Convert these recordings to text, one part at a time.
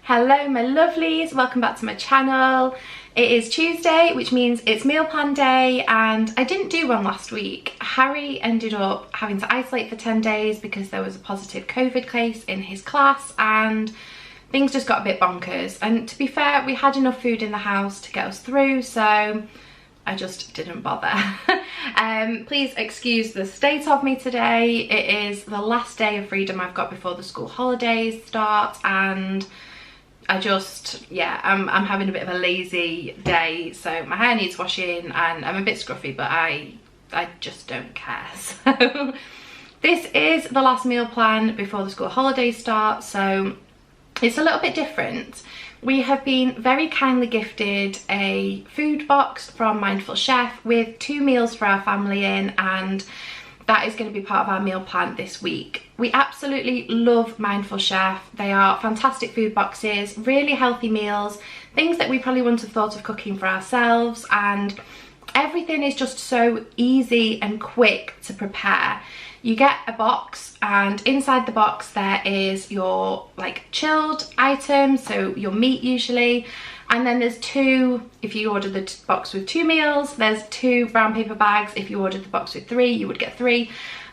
Hello my lovelies, welcome back to my channel. It is Tuesday, which means it's meal plan day, and I didn't do one last week. Harry ended up having to isolate for 10 days because there was a positive COVID case in his class and things just got a bit bonkers. And to be fair, we had enough food in the house to get us through, so I just didn't bother. Please excuse the state of me today. It is the last day of freedom I've got before the school holidays start, and I just, yeah, I'm having a bit of a lazy day, so my hair needs washing and I'm a bit scruffy, but I just don't care. So this is the last meal plan before the school holidays start, so it's a little bit different. We have been very kindly gifted a food box from Mindful Chef with 2 meals for our family in, and that is going to be part of our meal plan this week. We absolutely love Mindful Chef. They are fantastic food boxes, really healthy meals, things that we probably wouldn't have thought of cooking for ourselves, and everything is just so easy and quick to prepare. You get a box, and inside the box there is your like chilled items, so your meat usually, and then there's 2, if you order the box with 2 meals, there's 2 brown paper bags. If you ordered the box with 3, you would get 3.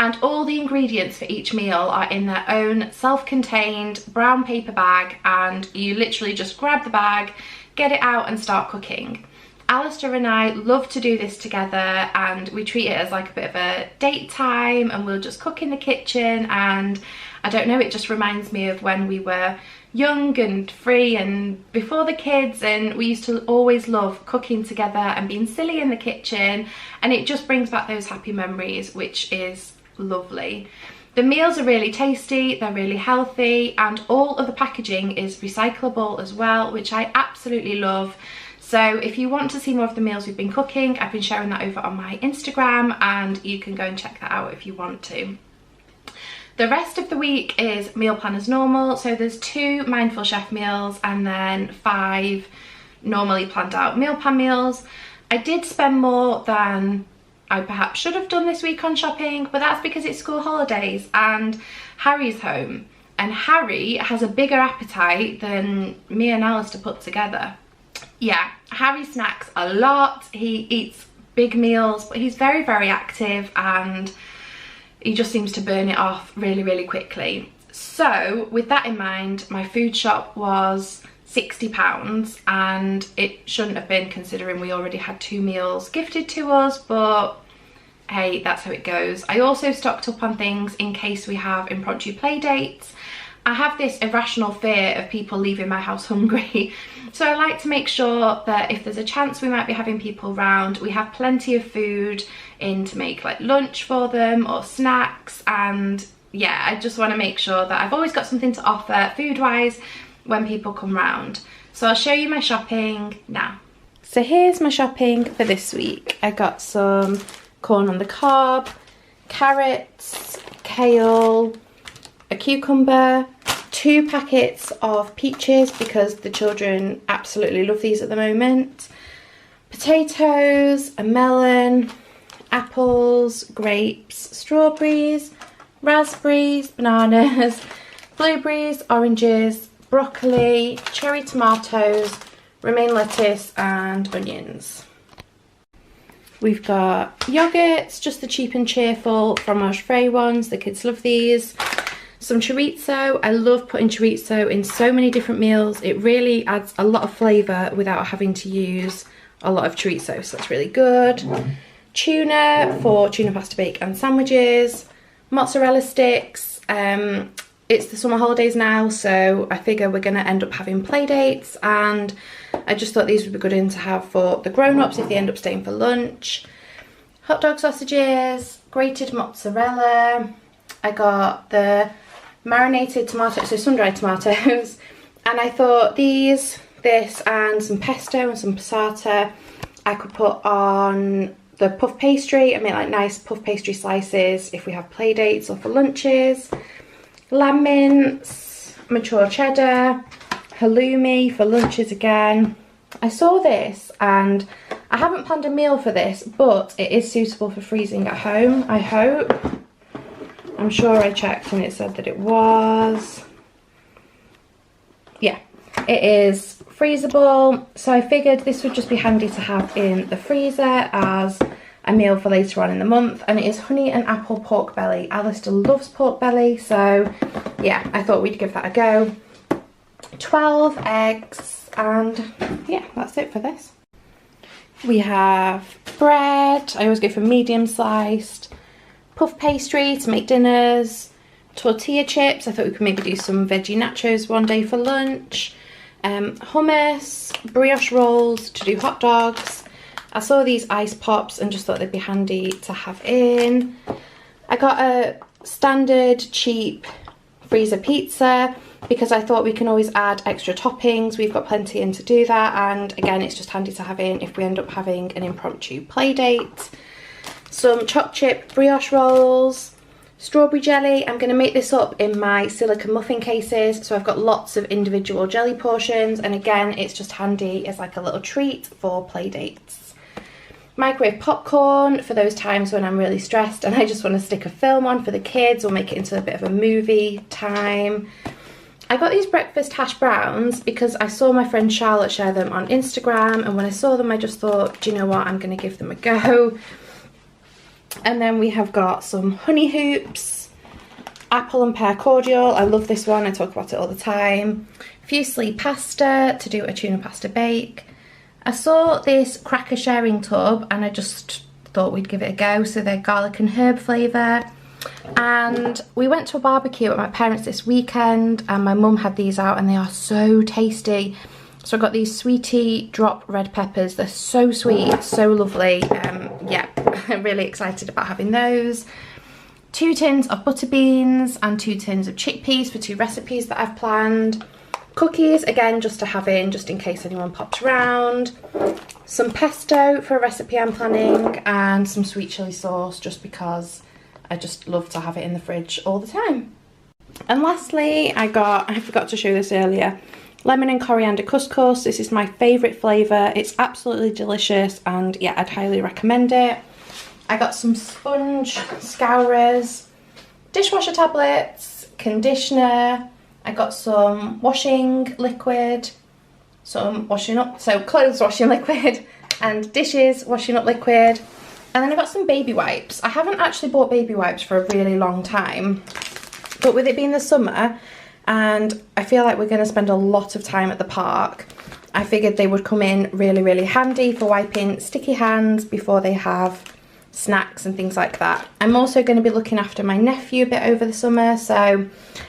And all the ingredients for each meal are in their own self-contained brown paper bag, and you literally just grab the bag, get it out and start cooking. Alistair and I love to do this together, and we treat it as like a bit of a date time, and we'll just cook in the kitchen, and I don't know, it just reminds me of when we were young and free and before the kids, and we used to always love cooking together and being silly in the kitchen, and it just brings back those happy memories, which is lovely. The meals are really tasty, they're really healthy, and all of the packaging is recyclable as well, which I absolutely love. So if you want to see more of the meals we've been cooking, I've been sharing that over on my Instagram, and you can go and check that out if you want to. The rest of the week is meal plan as normal, so there's 2 Mindful Chef meals and then 5 normally planned out meal plan meals. I did spend more than I perhaps should have done this week on shopping, but that's because it's school holidays and Harry's home, and Harry has a bigger appetite than me and Alistair put together. Yeah, Harry snacks a lot, he eats big meals, but he's very, very active and he just seems to burn it off really quickly. So with that in mind, my food shop was £60, and it shouldn't have been considering we already had 2 meals gifted to us, but hey, that's how it goes. I also stocked up on things in case we have impromptu play dates. I have this irrational fear of people leaving my house hungry, so I like to make sure that if there's a chance we might be having people round, we have plenty of food in to make like lunch for them or snacks. And yeah, I just want to make sure that I've always got something to offer food wise when people come round. So I'll show you my shopping now. So here's my shopping for this week. I got some corn on the cob, carrots, kale, a cucumber, 2 packets of peaches because the children absolutely love these at the moment, potatoes, a melon, apples, grapes, strawberries, raspberries, bananas, blueberries, oranges, broccoli, cherry tomatoes, romaine lettuce and onions. We've got yogurts, just the cheap and cheerful fromage frais ones, the kids love these. Some chorizo. I love putting chorizo in so many different meals. It really adds a lot of flavour without having to use a lot of chorizo, so that's really good. Tuna for tuna pasta bake and sandwiches. Mozzarella sticks. It's the summer holidays now, so I figure we're going to end up having play dates, and I just thought these would be good in to have for the grown-ups if they end up staying for lunch. Hot dog sausages, grated mozzarella. I got the marinated tomatoes, so sun-dried tomatoes, and I thought this and some pesto and some passata I could put on the puff pastry and make like nice puff pastry slices if we have play dates or for lunches. Lamb mince, mature cheddar, halloumi for lunches again. I saw this and I haven't planned a meal for this, but it is suitable for freezing at home, I hope. I'm sure I checked and it said that it was. Yeah, It is freezable, so I figured this would just be handy to have in the freezer as a meal for later on in the month. And it is honey and apple pork belly. Alistair loves pork belly, so yeah, I thought we'd give that a go. 12 eggs, and yeah, that's it for this. We have bread. I always go for medium sliced. Puff pastry to make dinners. Tortilla chips. I thought we could maybe do some veggie nachos one day for lunch. Hummus, brioche rolls to do hot dogs. I saw these ice pops and just thought they'd be handy to have in. I got a standard cheap freezer pizza because I thought we can always add extra toppings. We've got plenty in to do that, and again, it's just handy to have in if we end up having an impromptu play date. Some choc chip brioche rolls. Strawberry jelly. I'm going to make this up in my silicone muffin cases, so I've got lots of individual jelly portions, and again, it's just handy as like a little treat for play dates. Microwave popcorn for those times when I'm really stressed and I just want to stick a film on for the kids or make it into a bit of a movie time. I got these breakfast hash browns because I saw my friend Charlotte share them on Instagram, and when I saw them I just thought, do you know what, I'm going to give them a go. And then we have got some honey hoops, apple and pear cordial. I love this one, I talk about it all the time. Fusilli pasta to do a tuna pasta bake. I saw this cracker sharing tub and I just thought we'd give it a go. So they're garlic and herb flavour. And we went to a barbecue at my parents' this weekend, and my mum had these out and they are so tasty. So I got these sweetie drop red peppers. They're so sweet, so lovely. Yeah, I'm really excited about having those. 2 tins of butter beans and 2 tins of chickpeas for 2 recipes that I've planned. Cookies, again, just to have in, just in case anyone pops around. Some pesto for a recipe I'm planning, and some sweet chilli sauce just because I just love to have it in the fridge all the time. And lastly, I forgot to show this earlier, lemon and coriander couscous. This is my favourite flavour. It's absolutely delicious, and yeah, I'd highly recommend it. I got some sponge scourers, dishwasher tablets, conditioner. I got some washing liquid, some clothes washing liquid, and dishes washing up liquid. And then I got some baby wipes. I haven't actually bought baby wipes for a really long time, but with it being the summer, and I feel like we're going to spend a lot of time at the park, I figured they would come in really, really handy for wiping sticky hands before they have snacks and things like that. I'm also going to be looking after my nephew a bit over the summer, so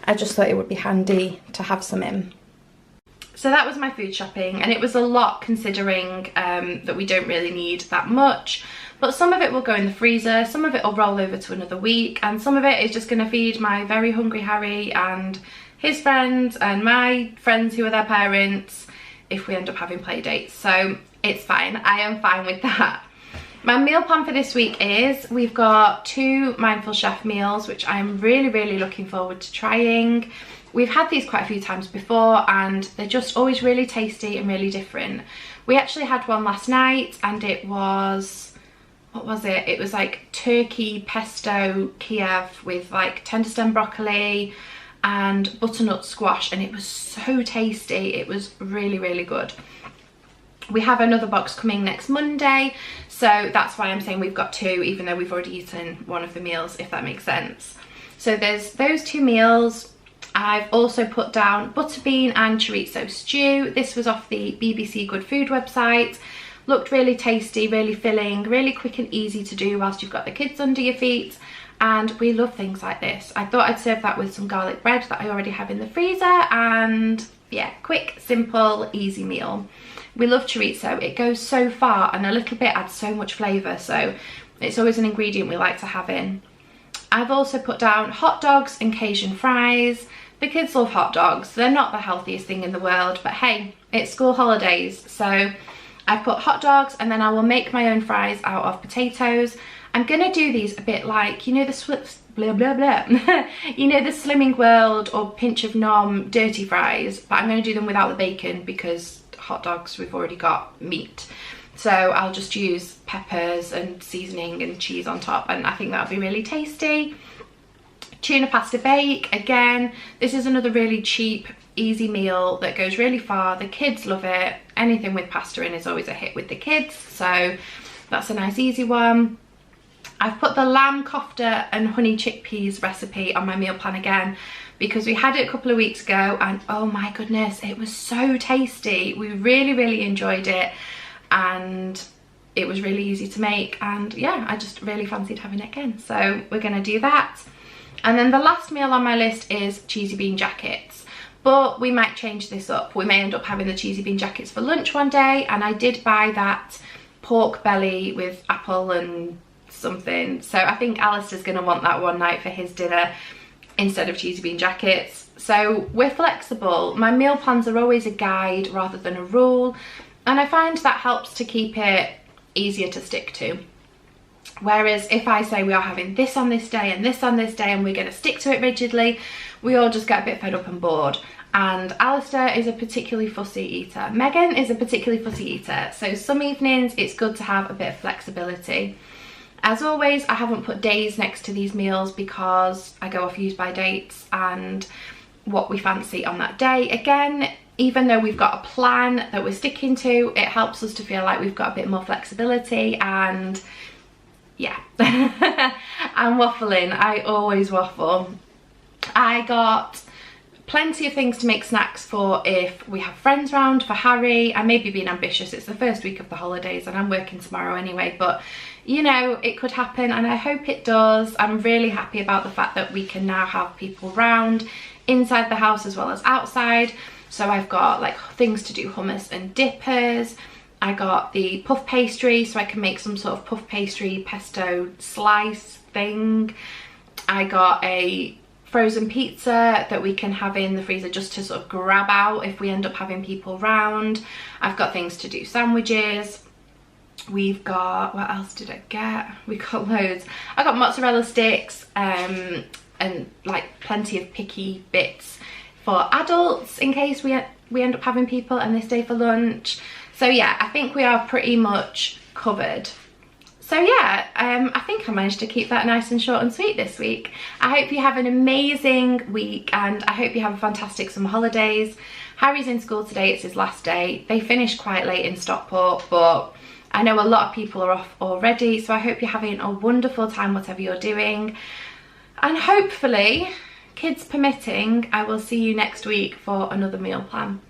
I just thought it would be handy to have some in. So that was my food shopping, and it was a lot considering that we don't really need that much. But some of it will go in the freezer, some of it will roll over to another week, and some of it is just going to feed my very hungry Harry and his friends and my friends who are their parents if we end up having play dates. So it's fine, I am fine with that. My meal plan for this week is, we've got 2 Mindful Chef meals, which I'm really, really looking forward to trying. We've had these quite a few times before and they're just always really tasty and really different. We actually had one last night and it was, what was it? It was like turkey pesto Kiev with like tender stem broccoli and butternut squash, and it was so tasty. It was really, really good. We have another box coming next Monday, so that's why I'm saying we've got 2, even though we've already eaten one of the meals, if that makes sense. So there's those 2 meals. I've also put down butterbean and chorizo stew. This was off the BBC Good Food website. Looked really tasty, really filling, really quick and easy to do whilst you've got the kids under your feet. And we love things like this. I thought I'd serve that with some garlic bread that I already have in the freezer, and yeah, quick, simple, easy meal. We love chorizo. It goes so far and a little bit adds so much flavour, so it's always an ingredient we like to have in. I've also put down hot dogs and Cajun fries. The kids love hot dogs. They're not the healthiest thing in the world, but hey, it's school holidays, so I put hot dogs, and then I will make my own fries out of potatoes. I'm gonna do these a bit like, you know, the blah blah blah you know, the Slimming World or Pinch of Nom dirty fries, but I'm gonna do them without the bacon because hot dogs, we've already got meat. So I'll just use peppers and seasoning and cheese on top, and I think that'll be really tasty. Tuna pasta bake, again, this is another really cheap, easy meal that goes really far. The kids love it. Anything with pasta in is always a hit with the kids, so that's a nice easy one. I've put the lamb kofta and honey chickpeas recipe on my meal plan again because we had it a couple of weeks ago and oh my goodness, it was so tasty. We really enjoyed it and it was really easy to make, and yeah, I just really fancied having it again, so we're gonna do that. And then the last meal on my list is cheesy bean jackets, but we might change this up. We may end up having the cheesy bean jackets for lunch one day, and I did buy that pork belly with apple and something, so I think Alistair's gonna want that one night for his dinner instead of cheesy bean jackets. So we're flexible. My meal plans are always a guide rather than a rule, and I find that helps to keep it easier to stick to. Whereas if I say we are having this on this day and this on this day and we're going to stick to it rigidly, we all just get a bit fed up and bored. And Alistair is a particularly fussy eater. Megan is a particularly fussy eater, so some evenings it's good to have a bit of flexibility. As always, I haven't put days next to these meals because I go off use by dates and what we fancy on that day. Again, even though we've got a plan that we're sticking to, it helps us to feel like we've got a bit more flexibility. And yeah, I'm waffling. I always waffle. I got plenty of things to make snacks for if we have friends round, for Harry. I may be being ambitious. It's the first week of the holidays and I'm working tomorrow anyway, but you know, it could happen and I hope it does. I'm really happy about the fact that we can now have people round inside the house as well as outside. So I've got like things to do, hummus and dippers. I got the puff pastry so I can make some sort of puff pastry pesto slice thing. I got a frozen pizza that we can have in the freezer just to sort of grab out if we end up having people round. I've got things to do, sandwiches. We've got, what else did I get? We got loads. I got mozzarella sticks and like plenty of picky bits for adults in case we end up having people and they stay for lunch. So yeah, I think we are pretty much covered. So yeah, I think I managed to keep that nice and short and sweet this week. I hope you have an amazing week and I hope you have a fantastic summer holidays. Harry's in school today, it's his last day. They finished quite late in Stockport, but I know a lot of people are off already, so I hope you're having a wonderful time whatever you're doing. And hopefully, kids permitting, I will see you next week for another meal plan.